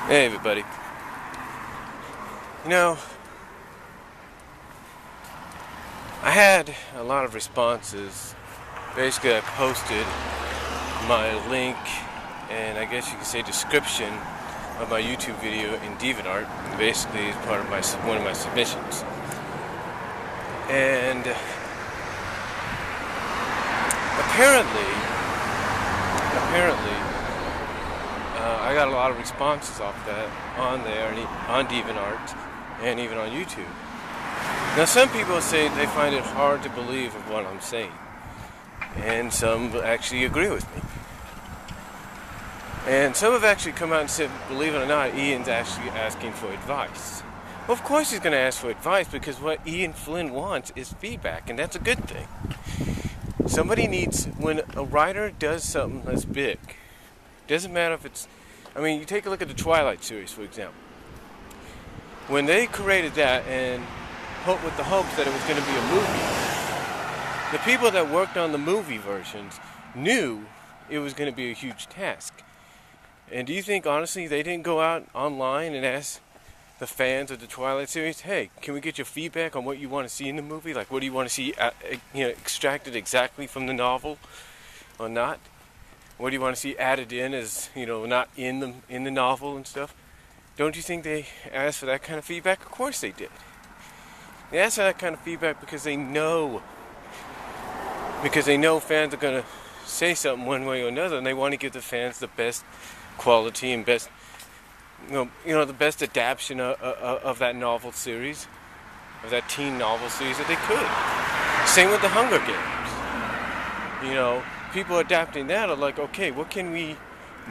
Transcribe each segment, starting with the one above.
Hey everybody. You know, I had a lot of responses. Basically, I posted my link and I guess you could say description of my YouTube video in DeviantArt. Basically, as part of one of my submissions. And apparently, I got a lot of responses off that on there, on DeviantArt, and even on YouTube. Now, some people say they find it hard to believe of what I'm saying, and some actually agree with me. And some have actually come out and said, believe it or not, Ian's actually asking for advice. Well, of course he's going to ask for advice, because what Ian Flynn wants is feedback, and that's a good thing. Somebody needs, when a writer does something that's big, doesn't matter if it's, you take a look at the Twilight series, for example. When they created that and with the hopes that it was going to be a movie, the people that worked on the movie versions knew it was going to be a huge task. And do you think, honestly, they didn't go out online and ask the fans of the Twilight series, hey, can we get your feedback on what you want to see in the movie? Like, what do you want to see extracted exactly from the novel or not? What do you want to see added in as, not in the novel and stuff? Don't you think they asked for that kind of feedback? Of course they did. They asked for that kind of feedback because they know fans are going to say something one way or another, and they want to give the fans the best quality and best, the best adaptation of that novel series, of that teen novel series that they could. Same with the Hunger Games. People adapting that are like, okay, what can we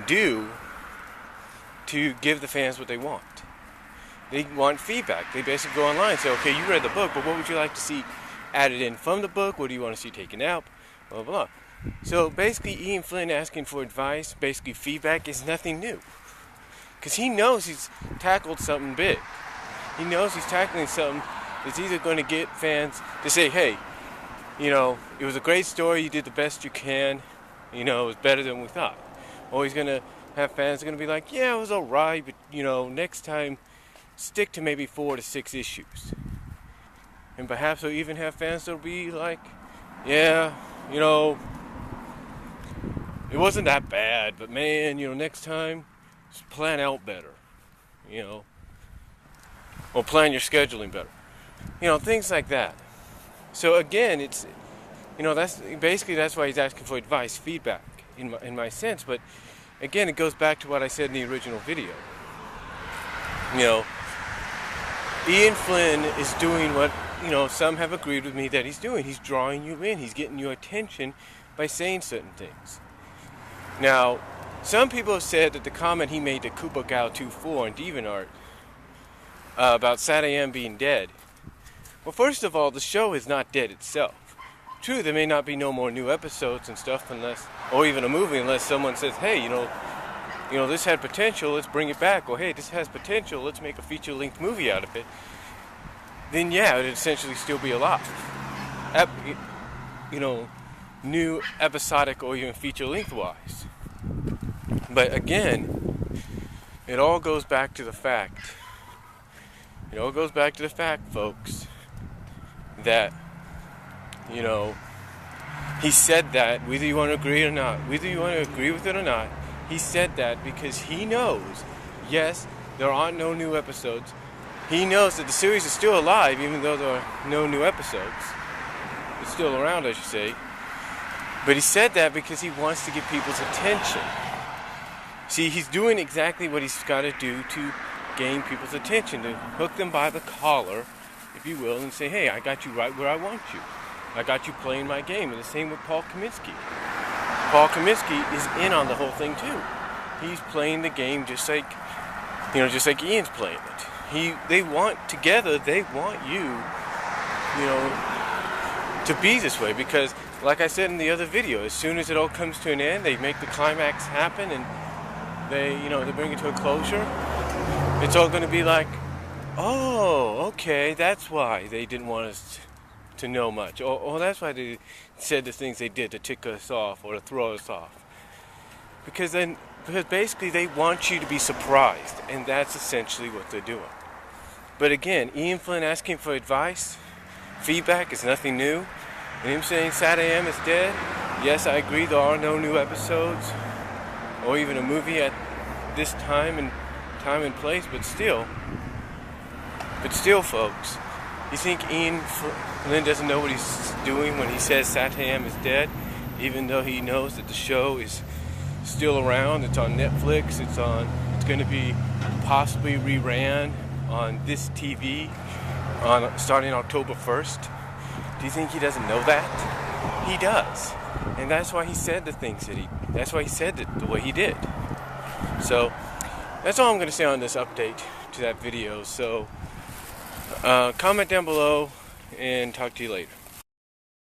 do to give the fans what they want? They want feedback. They basically go online and say, okay, you read the book, but what would you like to see added in from the book? What do you want to see taken out? Blah, blah, blah. So basically, Ian Flynn asking for advice, basically feedback, is nothing new. Because he knows he's tackled something big. He knows he's tackling something that's either going to get fans to say, hey, it was a great story, you did the best you can, it was better than we thought. Or he's going to have fans that are going to be like, yeah, it was alright, but, next time, stick to maybe 4 to 6 issues. And perhaps he'll even have fans that'll be like, yeah, it wasn't that bad, but man, next time, just plan out better, or plan your scheduling better. Things like that. So again, it's, that's why he's asking for advice, feedback, in my sense. But again, it goes back to what I said in the original video. Ian Flynn is doing what, some have agreed with me that he's doing. He's drawing you in. He's getting your attention by saying certain things. Now, some people have said that the comment he made to Koopa Gal 24 on DeviantArt about SatAM being dead. Well, first of all, the show is not dead itself. True, there may not be no more new episodes and stuff or even a movie unless someone says, hey, this had potential, let's bring it back. Or, hey, this has potential, let's make a feature-length movie out of it. Then, yeah, it would essentially still be alive. New episodic or even feature-length wise. But again, it all goes back to the fact, folks, that, he said that, whether you want to agree with it or not, he said that because he knows, yes, there aren't no new episodes. He knows that the series is still alive, even though there are no new episodes. It's still around, I should say. But he said that because he wants to get people's attention. See, he's doing exactly what he's got to do to gain people's attention, to hook them by the collar, if you will, and say, hey, I got you right where I want you. I got you playing my game. And the same with Paul Kaminsky. Paul Kaminsky is in on the whole thing too. He's playing the game just like Ian's playing it. They want you, to be this way, because like I said in the other video, as soon as it all comes to an end, they make the climax happen and they bring it to a closure. It's all going to be like, oh, okay, that's why they didn't want us to know much. Or that's why they said the things they did to tick us off or to throw us off. Because then Because basically they want you to be surprised, and that's essentially what they're doing. But again, Ian Flynn asking for advice, feedback is nothing new. And him saying Sat AM is dead, yes, I agree, there are no new episodes, or even a movie at this time and place, but still, folks, you think Ian Flynn doesn't know what he's doing when he says Sat AM is dead, even though he knows that the show is still around, it's on Netflix, it's going to be possibly reran on this TV starting October 1st. Do you think he doesn't know that? He does. And that's why he said the things that's why he said it the way he did. So, that's all I'm going to say on this update to that video. So, comment down below and talk to you later.